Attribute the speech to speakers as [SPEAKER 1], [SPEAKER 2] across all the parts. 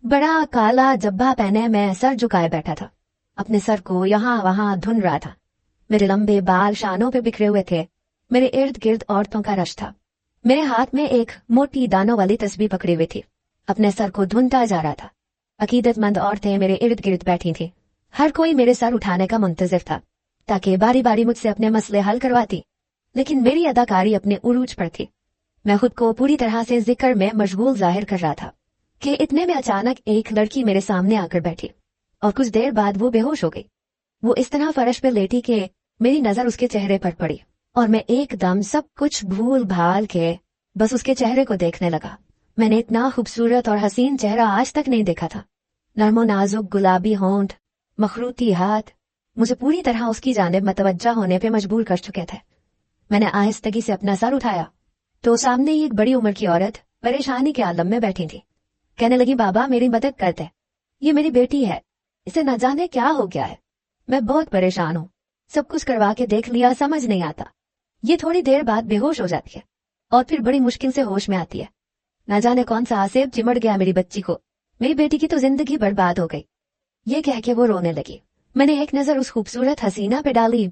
[SPEAKER 1] बड़ा काला जब्बा पहने मैं सर झुकाए बैठा था। अपने सर को यहाँ वहां धुन रहा था। मेरे लंबे बाल शानों पे बिखरे हुए थे। मेरे इर्द गिर्द औरतों का रश था। मेरे हाथ में एक मोटी दानों वाली तस्बीह पकड़ी हुई थी। अपने सर को धुनता जा रहा था। अकीदतमंद औरतें मेरे इर्द गिर्द बैठी थीं। हर कोई मेरे सर उठाने का मुंतजिर था ताकि बारी बारी मुझसे अपने मसले हल करवाती, लेकिन मेरी अदाकारी अपने उरूज पर थी। मैं खुद को पूरी तरह से जिक्र में मशगूल जाहिर कर रहा था कि इतने में अचानक एक लड़की मेरे सामने आकर बैठी और कुछ देर बाद वो बेहोश हो गई। वो इस तरह फर्श पे लेटी कि मेरी नजर उसके चेहरे पर पड़ी और मैं एकदम सब कुछ भूल भाल के बस उसके चेहरे को देखने लगा। मैंने इतना खूबसूरत और हसीन चेहरा आज तक नहीं देखा था। नर्मो नाजुक गुलाबी होंठ, मखरूती हाथ मुझे पूरी तरह उसकी जानिब मतवज्जा होने पे मजबूर कर चुके थे। मैंने आहिस्तगी से अपना सर उठाया तो सामने ही एक बड़ी उम्र की औरत परेशानी के आलम में बैठी थी। कहने लगी, बाबा मेरी मदद कर दे, ये मेरी बेटी है, इसे न जाने क्या हो गया है। मैं बहुत परेशान हूँ, सब कुछ करवा के देख लिया, समझ नहीं आता। ये थोड़ी देर बाद बेहोश हो जाती है और फिर बड़ी मुश्किल से होश में आती है। न जाने कौन सा आसेब चिमड़ गया मेरी बच्ची को। मेरी बेटी की तो जिंदगी बर्बाद हो गई। ये कह के वो रोने लगी। मैंने एक नजर उस खूबसूरत हसीना पे डाली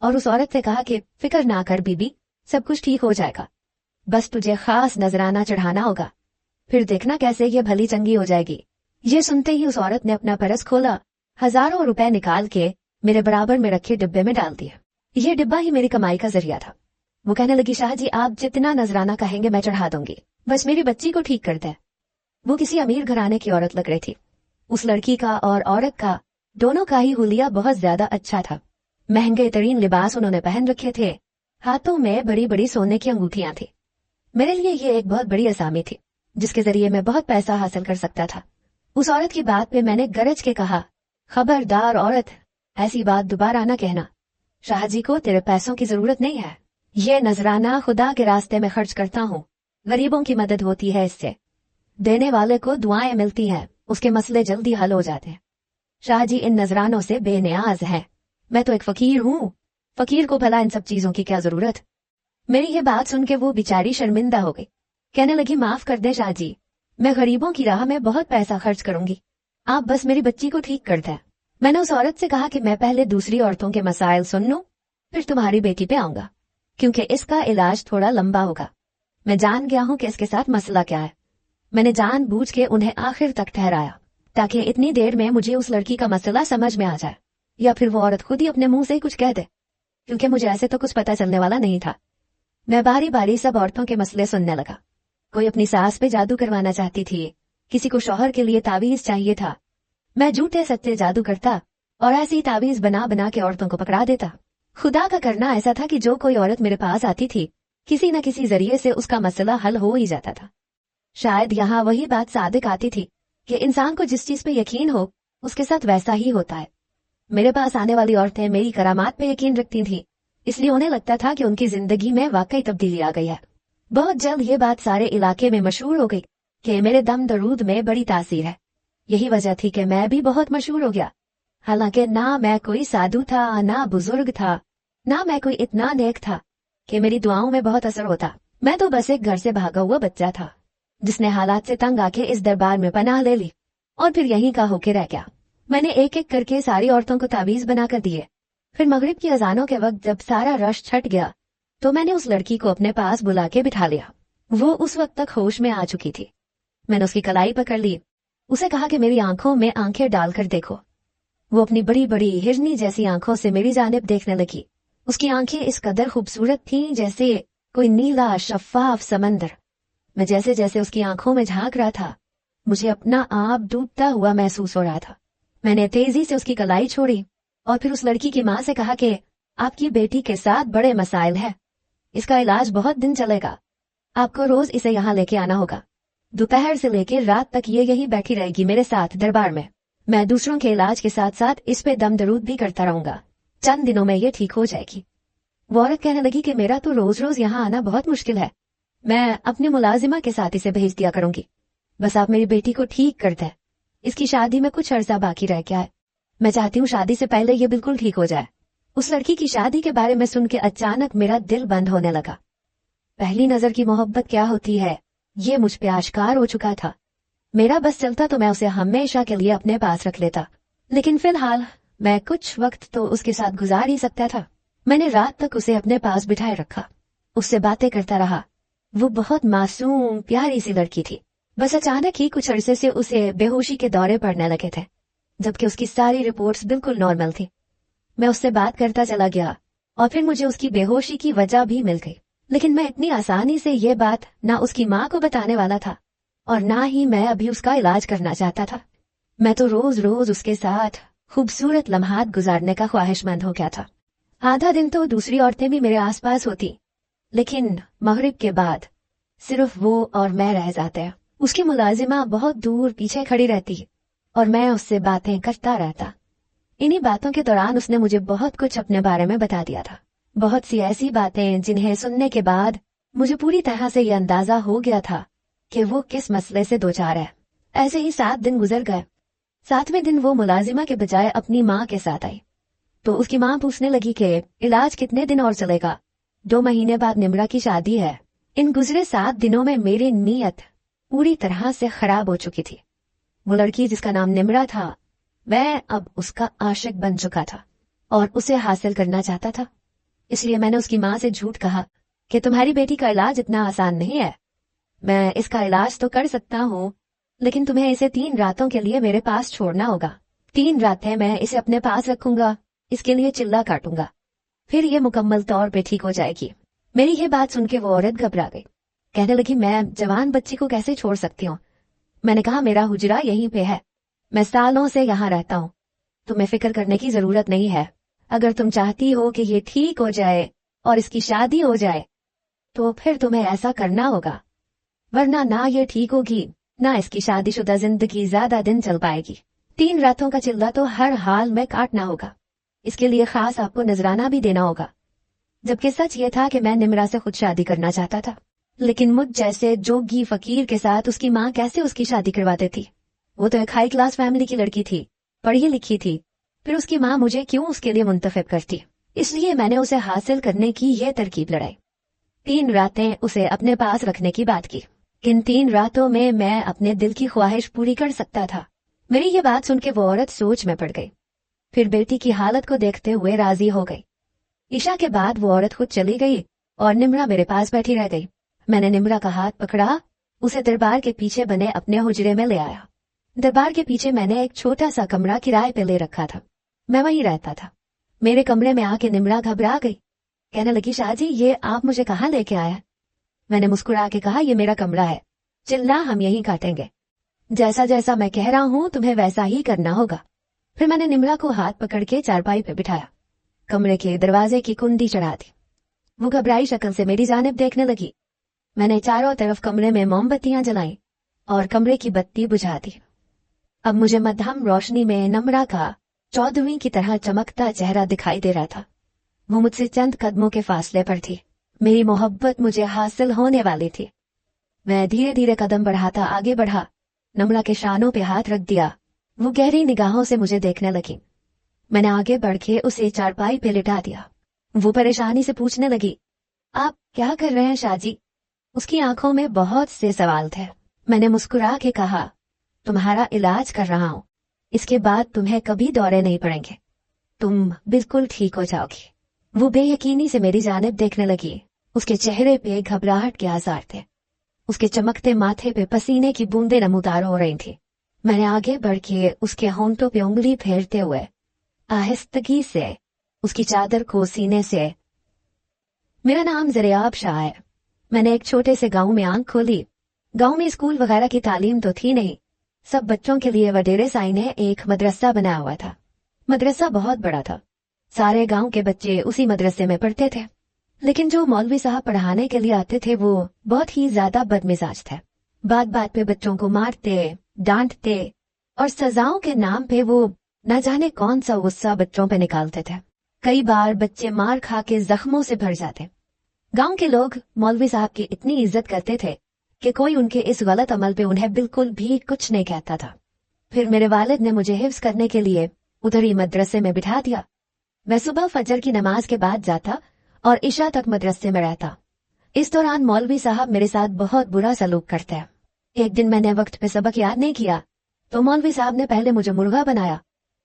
[SPEAKER 1] और उस औरत से कहा कि फिक्र ना कर बीबी, सब कुछ ठीक हो जाएगा, बस तुझे खास नजराना चढ़ाना होगा, फिर देखना कैसे ये भली चंगी हो जाएगी। ये सुनते ही उस औरत ने अपना पर्स खोला, हजारों रुपए निकाल के मेरे बराबर में रखे डिब्बे में डाल दिया। ये डिब्बा ही मेरी कमाई का जरिया था। वो कहने लगी, शाह जी आप जितना नजराना कहेंगे मैं चढ़ा दूंगी, बस मेरी बच्ची को ठीक कर दे। वो किसी अमीर घराने की औरत लग रही थी। उस लड़की का और औरत का दोनों का ही हुलिया बहुत ज्यादा अच्छा था। महंगे तरीन लिबास उन्होंने पहन रखे थे, हाथों में बड़ी बड़ी सोने की अंगूठियां थी। मेरे लिए ये एक बहुत बड़ी असामी थी जिसके जरिए मैं बहुत पैसा हासिल कर सकता था। उस औरत की बात पे मैंने गरज के कहा, खबरदार औरत, ऐसी बात दोबारा न कहना। शाह जी को तेरे पैसों की जरूरत नहीं है, ये नजराना खुदा के रास्ते में खर्च करता हूँ, गरीबों की मदद होती है इससे, देने वाले को दुआएं मिलती हैं, उसके मसले जल्दी हल हो जाते हैं। शाह जी इन नजरानों से बेनियाज है, मैं तो एक फकीर हूँ, फकीर को भला इन सब चीजों की क्या जरूरत। मेरी ये बात सुन के वो बेचारी शर्मिंदा हो गई। कहने लगी, माफ कर दे शाह जी, मैं गरीबों की राह में बहुत पैसा खर्च करूंगी, आप बस मेरी बच्ची को ठीक कर दें। मैंने उस औरत से कहा कि मैं पहले दूसरी औरतों के मसाइल सुन लूं, फिर तुम्हारी बेटी पे आऊंगा, क्योंकि इसका इलाज थोड़ा लंबा होगा। मैं जान गया हूं कि इसके साथ मसला क्या है। मैंने जानबूझ के उन्हें आखिर तक ठहराया ताकि इतनी देर में मुझे उस लड़की का मसला समझ में आ जाए, या फिर वो औरत खुद ही अपने मुंह से ही कुछ कह दे, क्योंकि मुझे ऐसे तो कुछ पता चलने वाला नहीं था। मैं बारी बारी सब औरतों के मसले सुनने लगा। कोई अपनी सास पे जादू करवाना चाहती थी, किसी को शौहर के लिए तावीज चाहिए था। मैं झूठे सच्चे जादू करता और ऐसी तावीज बना बना के औरतों को पकड़ा देता। खुदा का करना ऐसा था कि जो कोई औरत मेरे पास आती थी, किसी न किसी जरिए से उसका मसला हल हो ही जाता था। शायद यहाँ वही बात सादिक आती थी कि इंसान को जिस चीज पे यकीन हो उसके साथ वैसा ही होता है। मेरे पास आने वाली औरतें मेरी करामात पे यकीन रखती थी, इसलिए उन्हें लगता था कि उनकी जिंदगी में वाकई तब्दीली आ गई है। बहुत जल्द ये बात सारे इलाके में मशहूर हो गई कि मेरे दम दरूद में बड़ी तासीर है। यही वजह थी कि मैं भी बहुत मशहूर हो गया। हालांकि ना मैं कोई साधु था, ना बुजुर्ग था, ना मैं कोई इतना नेक था कि मेरी दुआओं में बहुत असर होता। मैं तो बस एक घर से भागा हुआ बच्चा था जिसने हालात से तंग आके इस दरबार में पनाह ले ली और फिर यहीं का होके रह गया। मैंने एक एक करके सारी औरतों को तावीज बनाकर दिए। फिर मगरिब की अजानों के वक्त जब सारा रश छट गया तो मैंने उस लड़की को अपने पास बुला के बिठा लिया। वो उस वक्त तक होश में आ चुकी थी। मैंने उसकी कलाई पकड़ ली, उसे कहा कि मेरी आंखों में आंखें डालकर देखो। वो अपनी बड़ी बड़ी हिरनी जैसी आंखों से मेरी जानिब देखने लगी। उसकी आंखें इस कदर खूबसूरत थीं जैसे कोई नीला शफाफ समंदर। मैं जैसे जैसे उसकी आंखों में झांक रहा था, मुझे अपना आप डूबता हुआ महसूस हो रहा था। मैंने तेजी से उसकी कलाई छोड़ी और फिर उस लड़की की माँ से कहा कि आपकी बेटी के साथ बड़े मसाइल है, इसका इलाज बहुत दिन चलेगा, आपको रोज इसे यहाँ लेके आना होगा। दोपहर से लेकर रात तक ये यही बैठी रहेगी मेरे साथ दरबार में। मैं दूसरों के इलाज के साथ साथ इस पे दम दरूद भी करता रहूंगा, चंद दिनों में ये ठीक हो जाएगी। वो औरत कहने लगी कि मेरा तो रोज रोज यहाँ आना बहुत मुश्किल है, मैं अपनी मुलाजिमा के साथ इसे भेज दिया करूंगी, बस आप मेरी बेटी को ठीक कर दें। इसकी शादी में कुछ अर्सा बाकी रह गया है, मैं चाहती हूँ शादी से पहले ये बिल्कुल ठीक हो जाए। उस लड़की की शादी के बारे में सुन के अचानक मेरा दिल बंद होने लगा। पहली नजर की मोहब्बत क्या होती है ये मुझ पे आश्कार हो चुका था। मेरा बस चलता तो मैं उसे हमेशा के लिए अपने पास रख लेता, लेकिन फिलहाल मैं कुछ वक्त तो उसके साथ गुजार ही सकता था। मैंने रात तक उसे अपने पास बिठाए रखा, उससे बातें करता रहा। वो बहुत मासूम प्यारी सी लड़की थी। बस अचानक ही कुछ अरसे से उसे बेहोशी के दौरे पड़ने लगे थे, जबकि उसकी सारी रिपोर्ट्स बिल्कुल नॉर्मल थी। मैं उससे बात करता चला गया और फिर मुझे उसकी बेहोशी की वजह भी मिल गई, लेकिन मैं इतनी आसानी से ये बात ना उसकी माँ को बताने वाला था और ना ही मैं अभी उसका इलाज करना चाहता था। मैं तो रोज रोज उसके साथ खूबसूरत लम्हात गुजारने का ख्वाहिशमंद हो गया था। आधा दिन तो दूसरी औरतें भी मेरे आसपास होती, लेकिन मगरिब के बाद सिर्फ वो और मैं रह जाते। उसकी मुलाजिमा बहुत दूर पीछे खड़ी रहती और मैं उससे बातें करता रहता। इन्हीं बातों के दौरान उसने मुझे बहुत कुछ अपने बारे में बता दिया था, बहुत सी ऐसी बातें जिन्हें सुनने के बाद मुझे पूरी तरह से ये अंदाजा हो गया था कि वो किस मसले से दो चार है। ऐसे ही 7 दिन गुजर गए। 7वें दिन वो मुलाजिमा के बजाय अपनी माँ के साथ आई, तो उसकी माँ पूछने लगी कि इलाज कितने दिन और चलेगा। 2 महीने बाद निम्रा की शादी है। इन गुजरे 7 दिनों में मेरी नीयत पूरी तरह से खराब हो चुकी थी। वो लड़की जिसका नाम निम्रा था, मैं अब उसका आशिक बन चुका था और उसे हासिल करना चाहता था। इसलिए मैंने उसकी माँ से झूठ कहा कि तुम्हारी बेटी का इलाज इतना आसान नहीं है। मैं इसका इलाज तो कर सकता हूँ, लेकिन तुम्हें इसे 3 रातों के लिए मेरे पास छोड़ना होगा। 3 रातें मैं इसे अपने पास रखूंगा, इसके लिए चिल्ला काटूंगा, फिर ये मुकम्मल तौर पे ठीक हो जाएगी। मेरी ये बात सुन के वो औरत घबरा गई, कहने लगी मैं जवान बच्ची को कैसे छोड़ सकती हूँ। मैंने कहा मेरा हुजरा यहीं पे है, मैं सालों से यहाँ रहता हूँ, तुम्हें फिक्र करने की जरूरत नहीं है। अगर तुम चाहती हो कि ये ठीक हो जाए और इसकी शादी हो जाए तो फिर तुम्हें ऐसा करना होगा, वरना ना ये ठीक होगी ना इसकी शादीशुदा जिंदगी ज्यादा दिन चल पाएगी। 3 रातों का चिल्ला तो हर हाल में काटना होगा, इसके लिए खास आपको नजराना भी देना होगा। जबकि सच ये था कि मैं निम्रा से खुद शादी करना चाहता था, लेकिन मुझ जैसे जोगी फकीर के साथ उसकी माँ कैसे उसकी शादी करवा देती। वो तो एक हाई क्लास फैमिली की लड़की थी, पढ़ी लिखी थी, फिर उसकी माँ मुझे क्यों उसके लिए मुंतखब करती। इसलिए मैंने उसे हासिल करने की यह तरकीब लड़ाई। 3 रातें उसे अपने पास रखने की बात की। इन 3 रातों में मैं अपने दिल की ख्वाहिश पूरी कर सकता था। मेरी ये बात सुन के वो औरत सोच में पड़ गई, फिर बेटी की हालत को देखते हुए राजी हो गई। ईशा के बाद वो औरत खुद चली गई और निम्रा मेरे पास बैठी रह गई। मैंने निम्रा का हाथ पकड़ा, उसे दरबार के पीछे बने अपने हुजरे में ले आया। दरबार के पीछे मैंने एक छोटा सा कमरा किराए पे ले रखा था, मैं वहीं रहता था। मेरे कमरे में आके निम्रा घबरा गई, कहने लगी शाहजी ये आप मुझे कहाँ लेके आया। मैंने मुस्कुरा के कहा ये मेरा कमरा है, चिल्ला हम यहीं काटेंगे। जैसा जैसा मैं कह रहा हूँ तुम्हें वैसा ही करना होगा। फिर मैंने निम्रा को हाथ पकड़ के चारपाई पे बिठाया, कमरे के दरवाजे की कुंडी चढ़ा दी। वो घबराई शक्ल से मेरी जानिब देखने लगी। मैंने चारों तरफ कमरे में मोमबत्तियां जलाई और कमरे की बत्ती बुझा दी। अब मुझे मध्यम रोशनी में निम्रा का चौधरी की तरह चमकता चेहरा दिखाई दे रहा था। वो मुझसे चंद कदमों के फासले पर थी। मेरी मोहब्बत मुझे हासिल होने वाली थी। मैं धीरे धीरे कदम बढ़ाता आगे बढ़ा, निम्रा के शानों पे हाथ रख दिया। वो गहरी निगाहों से मुझे देखने लगी। मैंने आगे बढ़ के उसे चारपाई पे लिटा दिया। वो परेशानी से पूछने लगी आप क्या कर रहे हैं शाहजी। उसकी आंखों में बहुत से सवाल थे। मैंने मुस्कुरा के कहा तुम्हारा इलाज कर रहा हूँ, इसके बाद तुम्हें कभी दौरे नहीं पड़ेंगे, तुम बिल्कुल ठीक हो जाओगी। वो बेयकीनी से मेरी जानिब देखने लगी। उसके चेहरे पे घबराहट के आसार थे, उसके चमकते माथे पे पसीने की बूंदें नमूदार हो रही थी। मैंने आगे बढ़ के उसके होंठों पे उंगली फेरते हुए आहिस्तगी से उसकी चादर को सीने से, मेरा नाम ज़रियाब शाह है, मैंने एक छोटे से गांव में आंख खोली। गांव में स्कूल वगैरह की तालीम तो थी नहीं, सब बच्चों के लिए वडेरे साई ने एक मदरसा बनाया हुआ था। मदरसा बहुत बड़ा था, सारे गांव के बच्चे उसी मदरसे में पढ़ते थे। लेकिन जो मौलवी साहब पढ़ाने के लिए आते थे वो बहुत ही ज्यादा बदमिजाज थे। बात बात पे बच्चों को मारते, डांटते और सजाओं के नाम पे वो न जाने कौन सा गुस्सा बच्चों पे निकालते थे। कई बार बच्चे मार खा के जख्मों से भर जाते। गांव के लोग मौलवी साहब की इतनी इज्जत करते थे कि कोई उनके इस गलत अमल पे उन्हें बिल्कुल भी कुछ नहीं कहता था। फिर मेरे वालिद ने मुझे हिफ्ज करने के लिए उधर ही मदरसे में बिठा दिया। मैं सुबह फजर की नमाज के बाद जाता और इशा तक मदरसे में रहता। इस दौरान मौलवी साहब मेरे साथ बहुत बुरा सलूक करते हैं। एक दिन मैंने वक्त पे सबक याद नहीं किया तो मौलवी साहब ने पहले मुझे मुर्गा बनाया,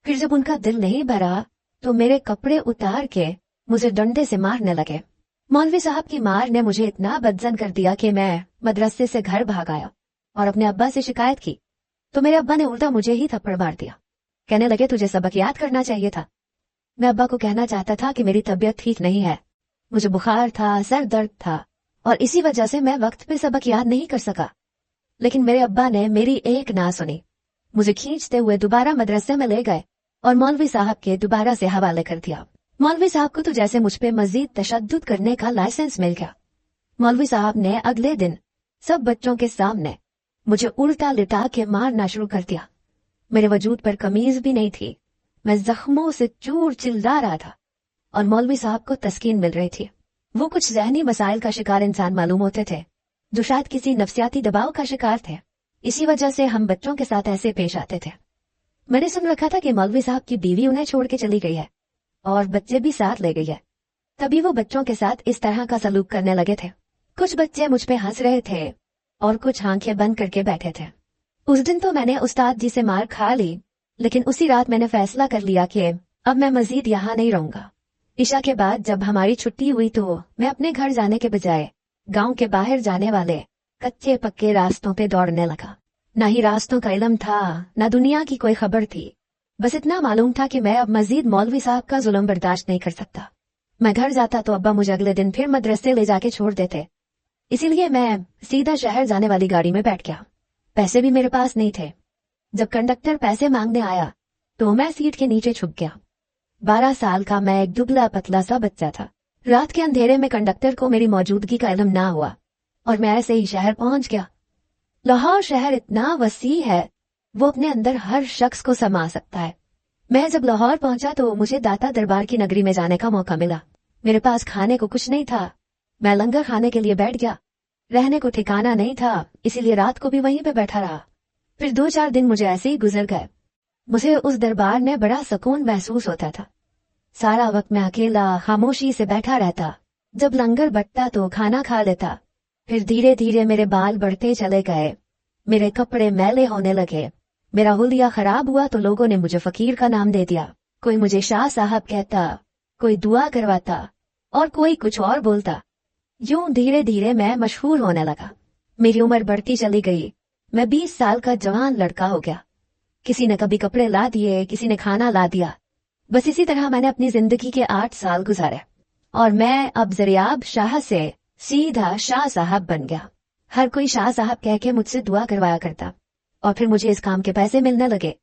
[SPEAKER 1] फिर जब उनका दिल नहीं भरा तो मेरे कपड़े उतार के मुझे डंडे से मारने लगे। मौलवी साहब की मार ने मुझे इतना बदजन कर दिया कि मैं मदरसे से घर भाग आया और अपने अब्बा से शिकायत की तो मेरे अब्बा ने उल्टा मुझे ही थप्पड़ मार दिया। कहने लगे तुझे सबक याद करना चाहिए था। मैं अब्बा को कहना चाहता था कि मेरी तबीयत ठीक नहीं है, मुझे बुखार था, सर दर्द था और इसी वजह से मैं वक्त पे सबक याद नहीं कर सका। लेकिन मेरे अब्बा ने मेरी एक ना सुनी, मुझे खींचते हुए दोबारा मदरसे में ले गए और मौलवी साहब के दोबारा से हवाले कर दिया। मौलवी साहब को तो जैसे मुझ पे मजीद तशद्दुद करने का लाइसेंस मिल गया। मौलवी साहब ने अगले दिन सब बच्चों के सामने मुझे उल्टा लिटा के मारना शुरू कर दिया। मेरे वजूद पर कमीज भी नहीं थी, मैं जख्मों से चूर चिल्ला रहा था और मौलवी साहब को तस्कीन मिल रही थी। वो कुछ ज़हनी मसाइल का शिकार इंसान मालूम होते थे जो शायद किसी नफ्सियाती दबाव का शिकार थे। इसी वजह से हम बच्चों के साथ ऐसे पेश आते थे। मैंने सुन रखा था कि मौलवी साहब की बीवी उन्हें छोड़ के चली गई है और बच्चे भी साथ ले गई है, तभी वो बच्चों के साथ इस तरह का सलूक करने लगे थे। कुछ बच्चे मुझ पे हंस रहे थे और कुछ आंखें बंद करके बैठे थे। उस दिन तो मैंने उस्ताद जी से मार खा ली, लेकिन उसी रात मैंने फैसला कर लिया कि अब मैं मजीद यहाँ नहीं रहूंगा। ईशा के बाद जब हमारी छुट्टी हुई तो मैं अपने घर जाने के बजाय गांव के बाहर जाने वाले कच्चे पक्के रास्तों पे दौड़ने लगा। न ही रास्तों का इल्म था, न दुनिया की कोई खबर थी। बस इतना मालूम था कि मैं अब मजीद मौलवी साहब का जुल्म बर्दाश्त नहीं कर सकता। मैं घर जाता तो अब्बा मुझे अगले दिन फिर मदरसे ले जाके छोड़ देते, इसीलिए मैं सीधा शहर जाने वाली गाड़ी में बैठ गया। पैसे भी मेरे पास नहीं थे। जब कंडक्टर पैसे मांगने आया तो मैं सीट के नीचे छुप गया। 12 साल का मैं एक दुबला पतला सा बच्चा था। रात के अंधेरे में कंडक्टर को मेरी मौजूदगी का इल्म ना हुआ और मैं ऐसे ही शहर पहुंच गया। लाहौर शहर इतना वसी है, वो अपने अंदर हर शख्स को समा सकता है। मैं जब लाहौर पहुंचा तो मुझे दाता दरबार की नगरी में जाने का मौका मिला। मेरे पास खाने को कुछ नहीं था, मैं लंगर खाने के लिए बैठ गया। रहने को ठिकाना नहीं था, इसीलिए रात को भी वहीं पे बैठा रहा। फिर 2-4 दिन मुझे ऐसे ही गुजर गए। मुझे उस दरबार में बड़ा सुकून महसूस होता था। सारा वक्त मैं अकेला खामोशी से बैठा रहता। जब लंगर बंटता तो खाना खा लेता। फिर धीरे धीरे मेरे बाल बढ़ते चले गए, मेरे कपड़े मैले होने लगे, मेरा हुलिया खराब हुआ तो लोगों ने मुझे फकीर का नाम दे दिया। कोई मुझे शाह साहब कहता, कोई दुआ करवाता और कोई कुछ और बोलता। यूं धीरे धीरे मैं मशहूर होने लगा। मेरी उम्र बढ़ती चली गई। मैं 20 साल का जवान लड़का हो गया। किसी ने कभी कपड़े ला दिए, किसी ने खाना ला दिया। बस इसी तरह मैंने अपनी जिंदगी के 8 साल गुजारे और मैं अब जरियाब शाह से सीधा शाह साहब बन गया। हर कोई शाह साहब कह के मुझसे दुआ करवाया करता और फिर मुझे इस काम के पैसे मिलने लगे।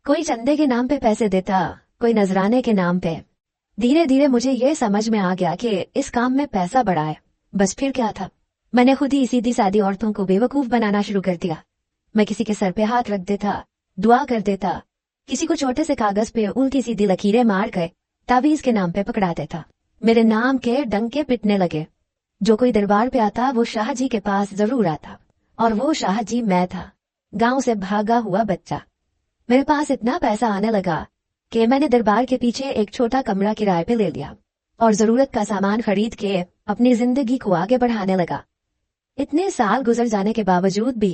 [SPEAKER 1] कोई चंदे के नाम पे पैसे देता, कोई नजराने के नाम पे। धीरे धीरे मुझे ये समझ में आ गया कि इस काम में पैसा बड़ा है। बस फिर क्या था, मैंने खुद ही सीधी सादी औरतों को बेवकूफ बनाना शुरू कर दिया। मैं किसी के सर पे हाथ रख देता, दुआ कर देता, किसी को छोटे से कागज पे उल्टी सीधी लकीरें मार गए तावीज के नाम पे पकड़ा देता। मेरे नाम के डंके पिटने लगे। जो कोई दरबार पे आता वो शाह जी के पास जरूर आता और वो शाह जी मैं था, गांव से भागा हुआ बच्चा। मेरे पास इतना पैसा आने लगा कि मैंने दरबार के पीछे एक छोटा कमरा किराए पे ले लिया और जरूरत का सामान खरीद के अपनी जिंदगी को आगे बढ़ाने लगा। इतने साल गुजर जाने के बावजूद भी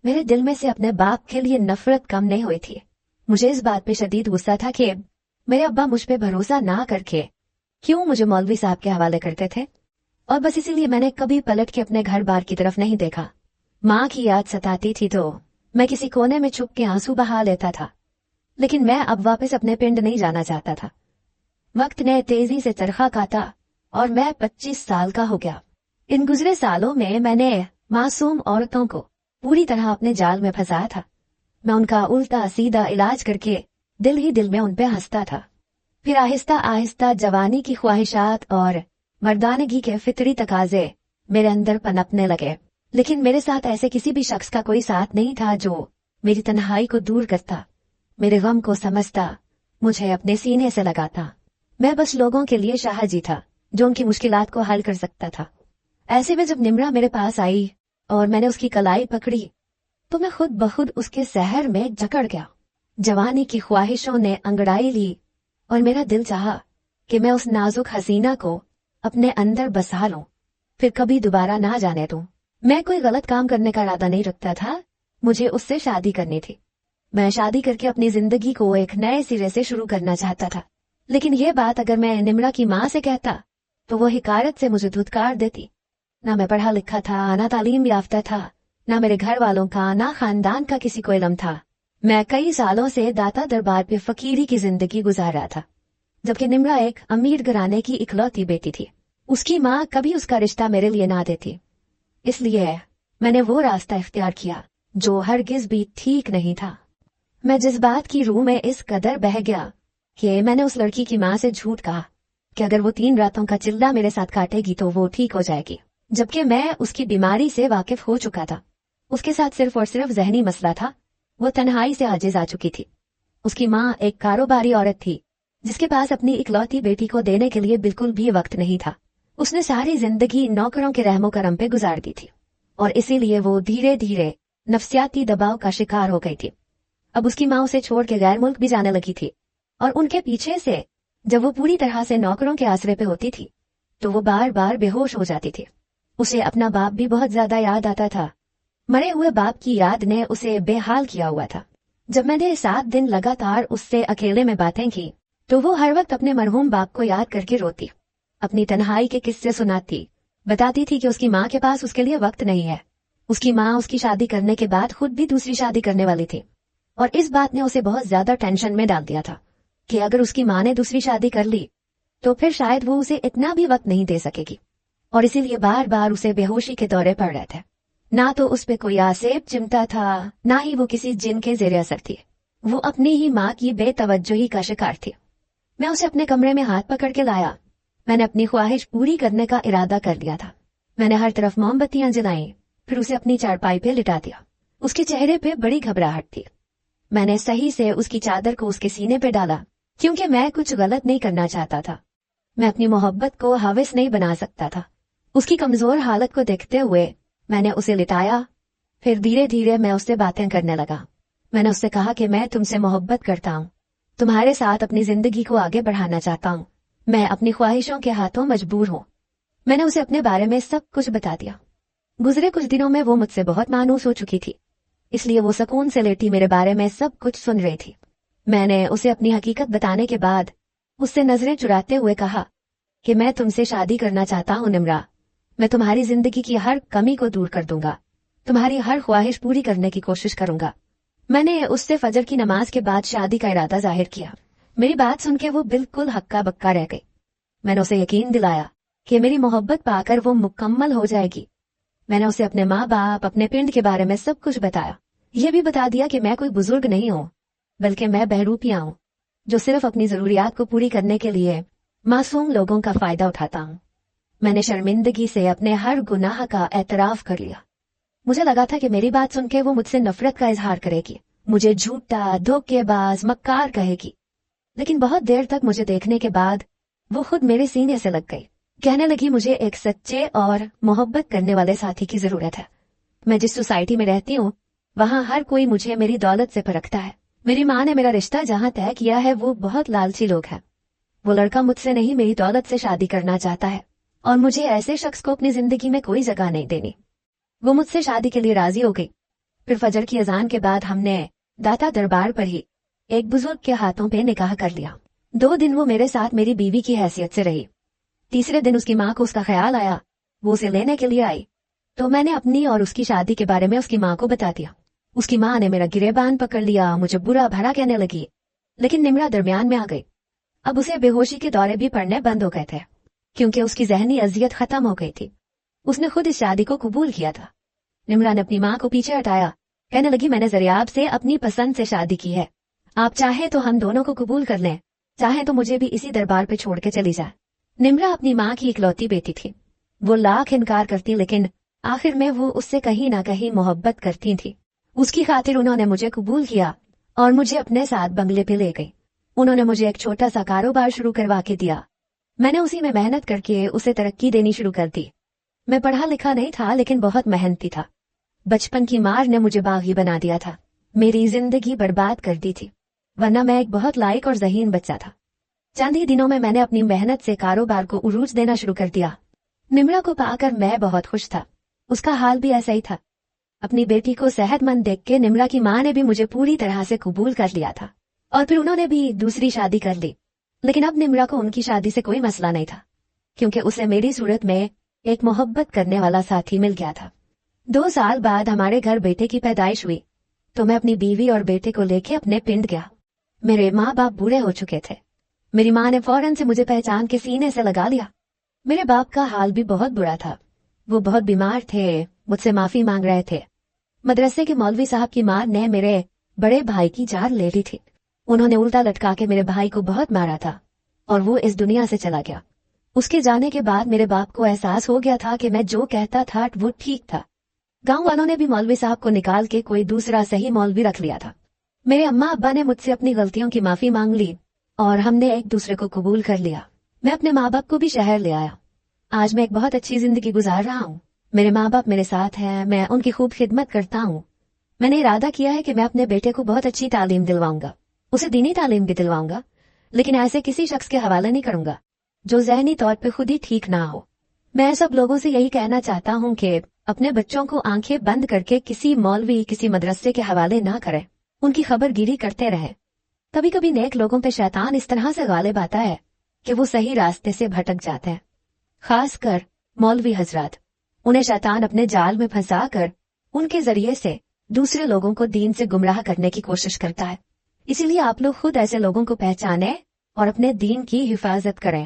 [SPEAKER 1] मेरे दिल में से अपने बाप के लिए नफरत कम नहीं हुई थी। मुझे इस बात पे शदीद गुस्सा था कि मेरे अब्बा मुझ पे भरोसा ना करके क्यों मुझे मौलवी साहब के हवाले करते थे, और बस इसीलिए मैंने कभी पलट के अपने घर बार की तरफ नहीं देखा। माँ की याद सताती थी तो मैं किसी कोने में छुप के आंसू बहा लेता था, लेकिन मैं अब वापस अपने पिंड नहीं जाना चाहता था। वक्त ने तेजी से चरखा काटा और मैं 25 साल का हो गया। इन गुजरे सालों में मैंने मासूम औरतों को पूरी तरह अपने जाल में फंसाया था। मैं उनका उल्टा सीधा इलाज करके दिल ही दिल में उन पे हंसता था। फिर आहिस्ता आहिस्ता जवानी की ख्वाहिशात और मर्दानगी के फितरी तकाजे मेरे अंदर पनपने लगे, लेकिन मेरे साथ ऐसे किसी भी शख्स का कोई साथ नहीं था जो मेरी तन्हाई को दूर करता, मेरे गम को समझता, मुझे अपने सीने से लगाता। मैं बस लोगों के लिए शाह जी था जो उनकी मुश्किलात को हल कर सकता था। ऐसे में जब निम्रा मेरे पास आई और मैंने उसकी कलाई पकड़ी तो मैं खुद बखुद उसके सहर में जकड़ गया। जवानी की ख्वाहिशों ने अंगड़ाई ली और मेरा दिल चाहा कि मैं उस नाजुक हसीना को अपने अंदर बसा लूं, फिर कभी दोबारा ना जाने दूं। मैं कोई गलत काम करने का इरादा नहीं रखता था, मुझे उससे शादी करनी थी। मैं शादी करके अपनी जिंदगी को एक नए सिरे से शुरू करना चाहता था। लेकिन ये बात अगर मैं निम्रा की माँ से कहता तो वो हिकारत से मुझे धुतकार देती। ना मैं पढ़ा लिखा था, ना तालीम याफ्ता था, ना मेरे घर वालों का, ना खानदान का किसी को इल्म था। मैं कई सालों से दाता दरबार पे फकीरी की जिंदगी गुजार रहा था, जबकि निम्रा एक अमीर घराने की इकलौती बेटी थी। उसकी माँ कभी उसका रिश्ता मेरे लिए ना देती, इसलिए मैंने वो रास्ता इख्तियार किया जो हरगिज भी ठीक नहीं था। मैं जज्बात की रूह में इस कदर बह गया कि मैंने उस लड़की की माँ से झूठ कहा कि अगर वो 3 रातों का चिल्ला मेरे साथ काटेगी तो वो ठीक हो जाएगी, जबकि मैं उसकी बीमारी से वाकिफ हो चुका था। उसके साथ सिर्फ और सिर्फ जहनी मसला था। वो तन्हाई से आजिज आ चुकी थी। उसकी माँ एक कारोबारी औरत थी जिसके पास अपनी इकलौती बेटी को देने के लिए बिल्कुल भी वक्त नहीं था। उसने सारी जिंदगी नौकरों के रहमो करम पे गुजार दी थी और इसीलिए वो धीरे धीरे नफ्सियाती दबाव का शिकार हो गई थी। अब उसकी माँ उसे छोड़ के गैर मुल्क भी जाने लगी थी और उनके पीछे से जब वो पूरी तरह से नौकरों के आसरे पे होती थी तो वो बार बार बेहोश हो जाती थी। उसे अपना बाप भी बहुत ज्यादा याद आता था। मरे हुए बाप की याद ने उसे बेहाल किया हुआ था। जब मैंने 7 दिन लगातार उससे अकेले में बातें की तो वो हर वक्त अपने मरहूम बाप को याद करके रोती, अपनी तन्हाई के किस्से सुनाती, बताती थी कि उसकी माँ के पास उसके लिए वक्त नहीं है। उसकी माँ उसकी शादी करने के बाद खुद भी दूसरी शादी करने वाली थी और इस बात ने उसे बहुत ज्यादा टेंशन में डाल दिया था कि अगर उसकी माँ ने दूसरी शादी कर ली तो फिर शायद वो उसे इतना भी वक्त नहीं दे सकेगी और इसीलिए बार बार उसे बेहोशी के दौरे पड़ रहे थे। ना तो उस पे कोई आसेब चिमटा था, ना ही वो किसी जिन के जेर असर थी। वो अपनी ही माँ की बेतवज्जोही का शिकार थी। मैं उसे अपने कमरे में हाथ पकड़ के लाया। मैंने अपनी ख्वाहिश पूरी करने का इरादा कर लिया था। मैंने हर तरफ मोमबत्तियां जलाई, फिर उसे अपनी चारपाई पे लिटा दिया। उसके चेहरे पे बड़ी घबराहट थी। मैंने सही से उसकी चादर को उसके सीने पे डाला क्योंकि मैं कुछ गलत नहीं करना चाहता था। मैं अपनी मोहब्बत को हवस नहीं बना सकता था। उसकी कमजोर हालत को देखते हुए मैंने उसे लिटाया। फिर धीरे धीरे मैं उससे बातें करने लगा। मैंने उससे कहा कि मैं तुमसे मोहब्बत करता हूँ, तुम्हारे साथ अपनी जिंदगी को आगे बढ़ाना चाहता हूँ। मैं अपनी ख्वाहिशों के हाथों मजबूर हूँ। मैंने उसे अपने बारे में सब कुछ बता दिया। गुजरे कुछ दिनों में वो मुझसे बहुत मायूस हो चुकी थी, इसलिए वो सुकून से लेटी मेरे बारे में सब कुछ सुन रही थी। मैंने उसे अपनी हकीकत बताने के बाद उससे नजरें चुराते हुए कहा कि मैं तुमसे शादी करना चाहता हूँ निम्रा। मैं तुम्हारी जिंदगी की हर कमी को दूर कर दूंगा, तुम्हारी हर ख्वाहिश पूरी करने की कोशिश करूंगा। मैंने उससे फजर की नमाज के बाद शादी का इरादा जाहिर किया। मेरी बात सुन के वो बिल्कुल हक्का बक्का रह गई। मैंने उसे यकीन दिलाया कि मेरी मोहब्बत पाकर वो मुकम्मल हो जाएगी। मैंने उसे अपने माँ बाप, अपने पिंड के बारे में सब कुछ बताया। ये भी बता दिया कि मैं कोई बुजुर्ग नहीं हूँ, बल्कि मैं बहरूपिया हूँ जो सिर्फ अपनी जरूरियात को पूरी करने के लिए मासूम लोगों का फायदा उठाता हूँ। मैंने शर्मिंदगी से अपने हर गुनाह का एतराफ कर लिया। मुझे लगा था कि मेरी बात सुन के वो मुझसे नफरत का इजहार करेगी, मुझे झूठा, धोखेबाज, मक्कार कहेगी। लेकिन बहुत देर तक मुझे देखने के बाद वो खुद मेरे सीने से लग गई। कहने लगी, मुझे एक सच्चे और मोहब्बत करने वाले साथी की जरूरत है। मैं जिस सोसाइटी में रहती हूँ वहाँ हर कोई मुझे मेरी दौलत से परखता है। मेरी माँ ने मेरा रिश्ता जहाँ तय किया है वो बहुत लालची लोग हैं। वो लड़का मुझसे नहीं, मेरी दौलत से शादी करना चाहता है और मुझे ऐसे शख्स को अपनी जिंदगी में कोई जगह नहीं देनी। वो मुझसे शादी के लिए राजी हो गई। फिर फजर की अजान के बाद हमने दाता दरबार पर ही एक बुजुर्ग के हाथों पे निकाह कर लिया। 2 दिन वो मेरे साथ मेरी बीवी की हैसियत से रही। तीसरे दिन उसकी माँ को उसका ख्याल आया, वो उसे लेने के लिए आई तो मैंने अपनी और उसकी शादी के बारे में उसकी माँ को बता दिया। उसकी माँ ने मेरा गिरेबान पकड़ लिया, मुझे बुरा भला कहने लगी, लेकिन निम्रा दरमियान में आ गई। अब उसे बेहोशी के दौरे भी पड़ने बंद हो गए थे क्योंकि उसकी जहनी अजियत खत्म हो गई थी। उसने खुद इस शादी को कबूल किया था। निम्रा ने अपनी माँ को पीछे हटाया, कहने लगी, मैंने जरियाब से अपनी पसंद से शादी की है। आप चाहे तो हम दोनों को कबूल कर लें, चाहे तो मुझे भी इसी दरबार पे छोड़ के चली जाए। निम्रा अपनी माँ की इकलौती बेटी थी। वो लाख इनकार करती लेकिन आखिर में वो उससे कहीं ना कहीं मोहब्बत करती थी। उसकी खातिर उन्होंने मुझे कबूल किया और मुझे अपने साथ बंगले पे ले गई। उन्होंने मुझे एक छोटा सा कारोबार शुरू करवा के दिया। मैंने उसी में मेहनत करके उसे तरक्की देनी शुरू कर दी। मैं पढ़ा लिखा नहीं था लेकिन बहुत मेहनती था। बचपन की मार ने मुझे बागी बना दिया था, मेरी जिंदगी बर्बाद कर दी थी, वरना मैं एक बहुत लायक और ज़हीन बच्चा था। चंद ही दिनों में मैंने अपनी मेहनत से कारोबार को उरूज देना शुरू कर दिया। निम्रा को पाकर मैं बहुत खुश था। उसका हाल भी ऐसा ही था। अपनी बेटी को सेहतमंद देख के निम्रा की माँ ने भी मुझे पूरी तरह से कबूल कर लिया था और फिर उन्होंने भी दूसरी शादी कर ली। लेकिन अब निम्रा को उनकी शादी से कोई मसला नहीं था, क्योंकि उसे मेरी सूरत में एक मोहब्बत करने वाला साथी मिल गया था। 2 साल बाद हमारे घर बेटे की पैदाइश हुई तो मैं अपनी बीवी और बेटे को लेके अपने पिंड गया। मेरे माँ बाप बूढ़े हो चुके थे। मेरी माँ ने फौरन से मुझे पहचान के सीने से लगा लिया। मेरे बाप का हाल भी बहुत बुरा था, वो बहुत बीमार थे, मुझसे माफी मांग रहे थे। मदरसे के मौलवी साहब की मां ने मेरे बड़े भाई की जान ले ली थी। उन्होंने उल्टा लटका के मेरे भाई को बहुत मारा था और वो इस दुनिया से चला गया। उसके जाने के बाद मेरे बाप को एहसास हो गया था कि मैं जो कहता था वो ठीक था। गांव वालों ने भी मौलवी साहब को निकाल के कोई दूसरा सही मौलवी रख लिया था। मेरे अम्मा अब्बा ने मुझसे अपनी गलतियों की माफी मांग ली और हमने एक दूसरे को कबूल कर लिया। मैं अपने माँ बाप को भी शहर ले आया। आज मैं एक बहुत अच्छी जिंदगी गुजार रहा हूँ। मेरे माँ बाप मेरे साथ हैं, मैं उनकी खूब खिदमत करता हूँ। मैंने इरादा किया है कि मैं अपने बेटे को बहुत अच्छी तालीम दिलवाऊंगा, उसे दीनी तालीम भी दिलवाऊंगा, लेकिन ऐसे किसी शख्स के हवाले नहीं करूंगा जो ज़हनी तौर पे खुद ही ठीक ना हो। मैं सब लोगों से यही कहना चाहता हूँ कि अपने बच्चों को आंखें बंद करके किसी मौलवी, किसी मदरसे के हवाले ना करें, उनकी खबरगिरी करते रहें। कभी कभी नेक लोगों पे शैतान इस तरह से गालिब आता है कि वो सही रास्ते से भटक जाते हैं। खास कर मौलवी हजरात, उन्हें शैतान अपने जाल में फंसा कर उनके जरिए से दूसरे लोगों को दीन से गुमराह करने की कोशिश करता है। इसीलिए आप लोग खुद ऐसे लोगों को पहचानें और अपने दीन की हिफाजत करें।